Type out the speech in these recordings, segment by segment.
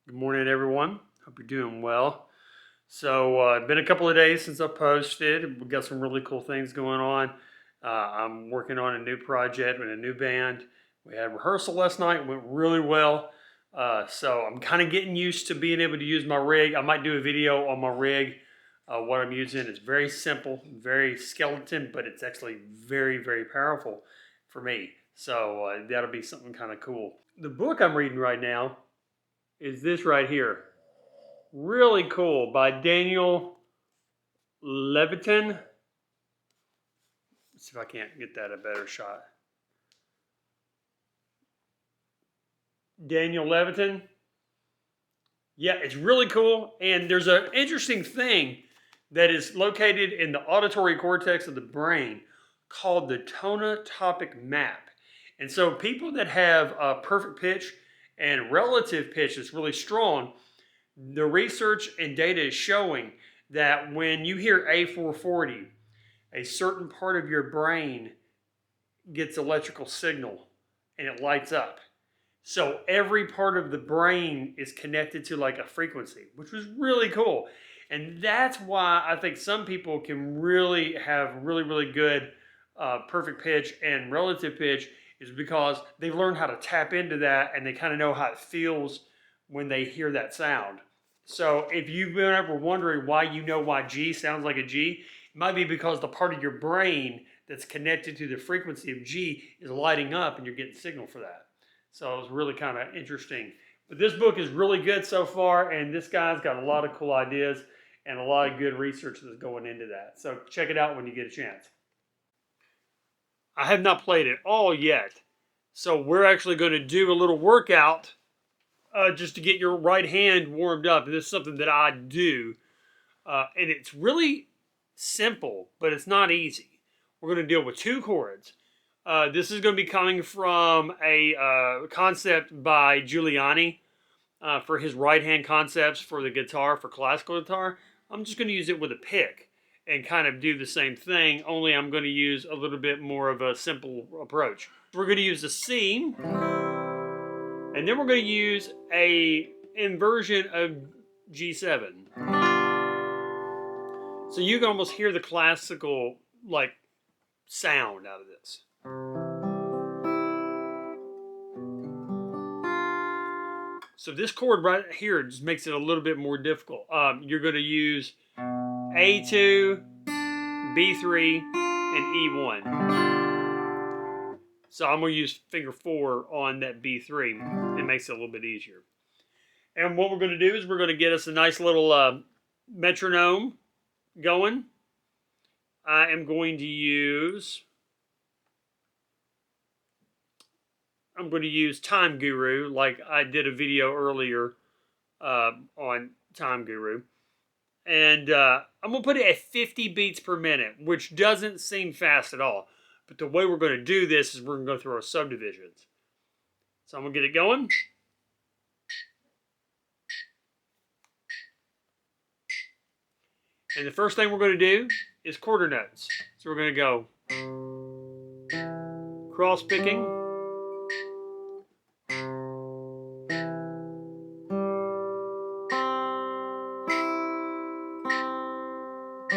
Good morning, everyone. Hope you're doing well. So, it's been a couple of days since I posted. We've got some really cool things going on. I'm working on a new project with a new band. We had rehearsal last night, went really well. So, I'm kind of getting used to being able to use my rig. I might do a video on my rig. What I'm using is very simple, very skeleton, but it's actually very, very powerful for me. So, that'll be something kind of cool. The book I'm reading right now is this right here. Really cool by Daniel Levitin. Let's see if I can't get that a better shot. Daniel Levitin. Yeah, it's really cool. And there's an interesting thing that is located in the auditory cortex of the brain called the tonotopic map. And so people that have a perfect pitch and relative pitch that's really strong, the research and data is showing that when you hear A440, a certain part of your brain gets electrical signal and it lights up. So every part of the brain is connected to like a frequency, which was really cool. And that's why I think some people can really have really, really good perfect pitch and relative pitch is because they've learned how to tap into that and they kind of know how it feels when they hear that sound. So if you've been ever wondering why you know why G sounds like a G, it might be because the part of your brain that's connected to the frequency of G is lighting up and you're getting signal for that. So it was really kind of interesting. But this book is really good so far, and this guy's got a lot of cool ideas and a lot of good research that's going into that. So check it out when you get a chance. I have not played it all yet. So we're actually going to do a little workout just to get your right hand warmed up. And this is something that I do. And it's really simple, but it's not easy. We're going to deal with two chords. This is going to be coming from a concept by Giuliani for his right hand concepts for the guitar, for classical guitar. I'm just going to use it with a pick and kind of do the same thing, only I'm going to use a little bit more of a simple approach. We're going to use the C, and then we're going to use a inversion of G7. So you can almost hear the classical like sound out of this. So this chord right here just makes it a little bit more difficult. You're going to use A2, B3, and E1. So I'm going to use finger 4 on that B3. It makes it a little bit easier. And what we're going to do is we're going to get us a nice little metronome going. I am going to use Time Guru, like I did a video earlier on Time Guru. And I'm going to put it at 50 beats per minute, which doesn't seem fast at all. But the way we're going to do this is we're going to go through our subdivisions. So I'm going to get it going. And the first thing we're going to do is quarter notes. So we're going to go cross picking,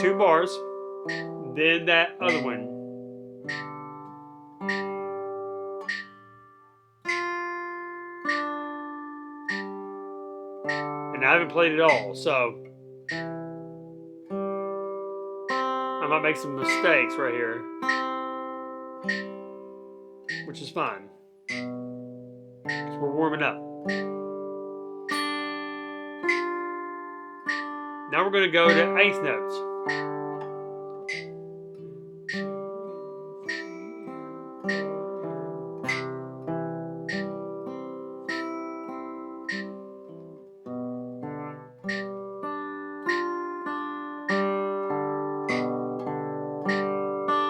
two bars, then that other one. And I haven't played it all, so I might make some mistakes right here, which is fine, because we're warming up. Now we're going to go to eighth notes.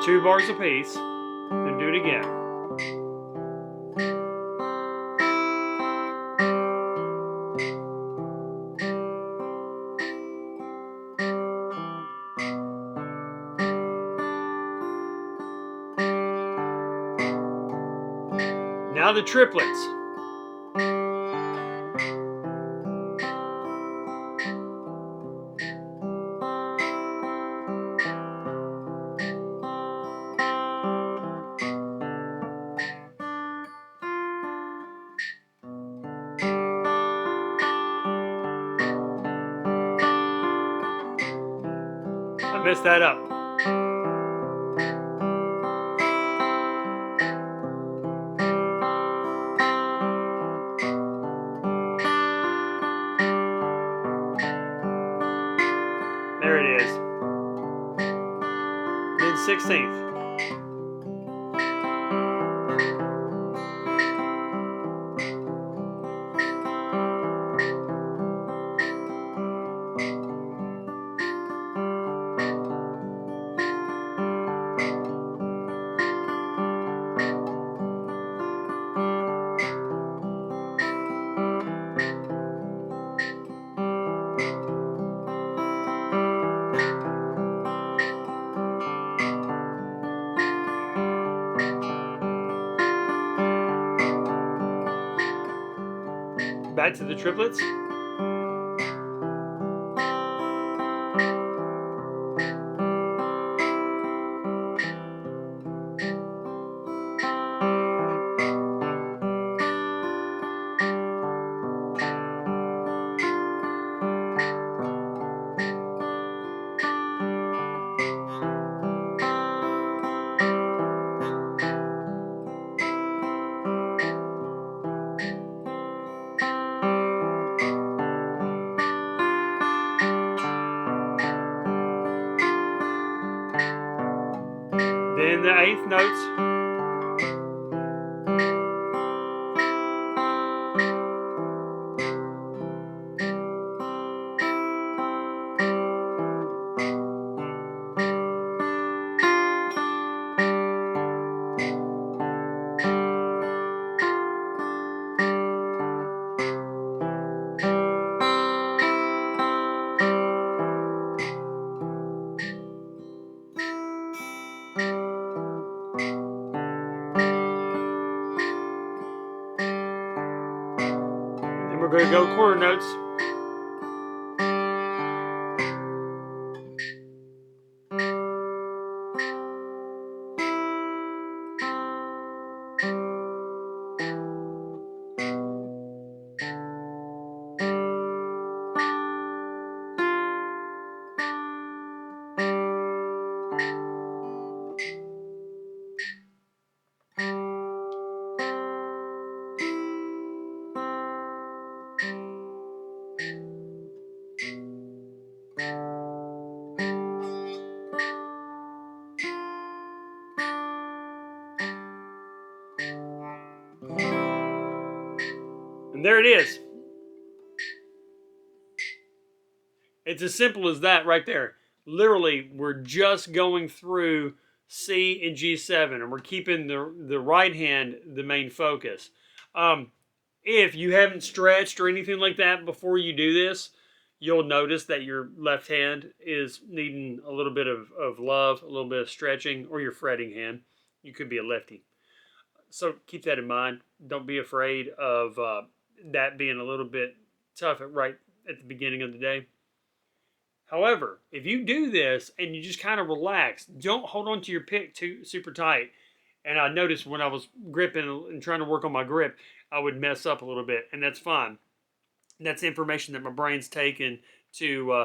Two bars apiece, then do it again. Now the triplets. mess that up. There it is. Mid-16th. Back to the triplets. Then the eighth notes. Then we're going to go quarter notes. And there it is. It's as simple as that right there. Literally, we're just going through C and G7, and we're keeping the right hand the main focus. If you haven't stretched or anything like that before you do this, you'll notice that your left hand is needing a little bit of love, a little bit of stretching, or your fretting hand. You could be a lefty. So keep that in mind. Don't be afraid of that being a little bit tough right at the beginning of the day. However, if you do this and you just kind of relax, don't hold on to your pick too super tight. And I noticed when I was gripping and trying to work on my grip, I would mess up a little bit, and that's fine. That's information that my brain's taken to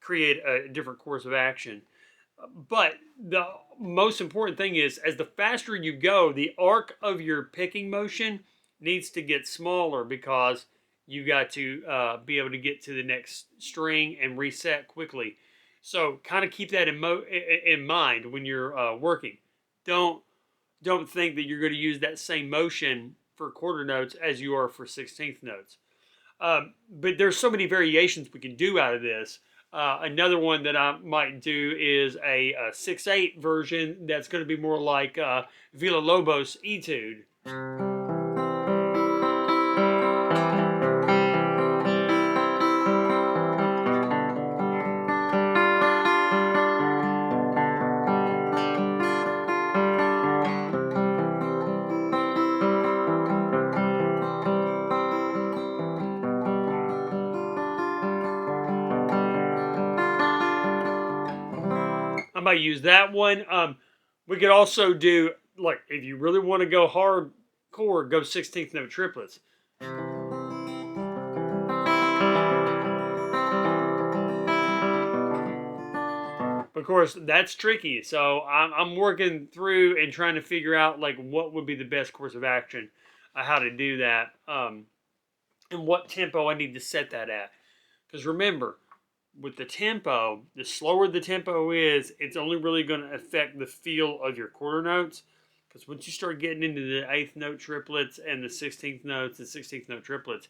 create a different course of action. But the most important thing is, as the faster you go, the arc of your picking motion needs to get smaller because you got to be able to get to the next string and reset quickly. So kind of keep that in mind when you're working. Don't think that you're going to use that same motion for quarter notes as you are for 16th notes. But there's so many variations we can do out of this. Another one that I might do is a 6/8 version that's going to be more like Villa-Lobos Etude. I might use that one. We could also do, like, if you really want to go hardcore, go 16th note triplets. of course, that's tricky. So I'm working through and trying to figure out like what would be the best course of action, how to do that, and what tempo I need to set that at. Because remember, with the tempo, the slower the tempo is, it's only really going to affect the feel of your quarter notes. Because once you start getting into the 8th note triplets and the 16th notes and 16th note triplets,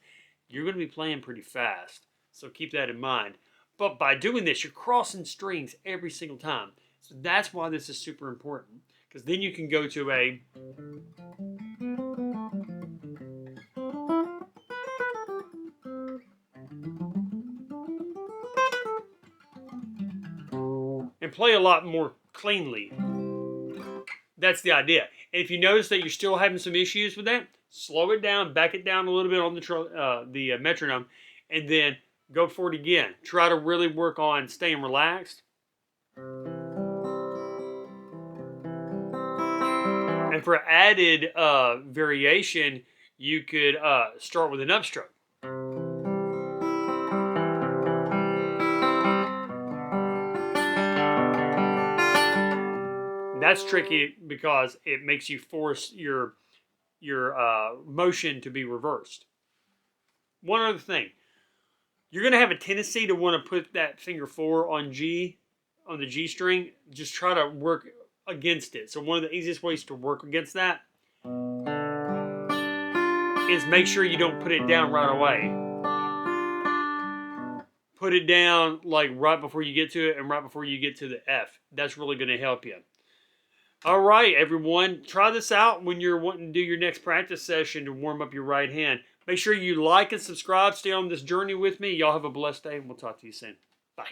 you're going to be playing pretty fast. So keep that in mind. But by doing this, you're crossing strings every single time. So that's why this is super important. Because then you can go to a and play a lot more cleanly. That's the idea. And if you notice that you're still having some issues with that, slow it down, back it down a little bit on the metronome, and then go for it again. Try to really work on staying relaxed. And for added variation, you could start with an upstroke. That's tricky because it makes you force your motion to be reversed. One other thing, you're going to have a tendency to want to put that finger 4 on G, on the G string. Just try to work against it. So one of the easiest ways to work against that is make sure you don't put it down right away. Put it down like right before you get to it and right before you get to the F. That's really going to help you. All right, everyone. Try this out when you're wanting to do your next practice session to warm up your right hand. Make sure you like and subscribe. Stay on this journey with me. Y'all have a blessed day, and we'll talk to you soon. Bye.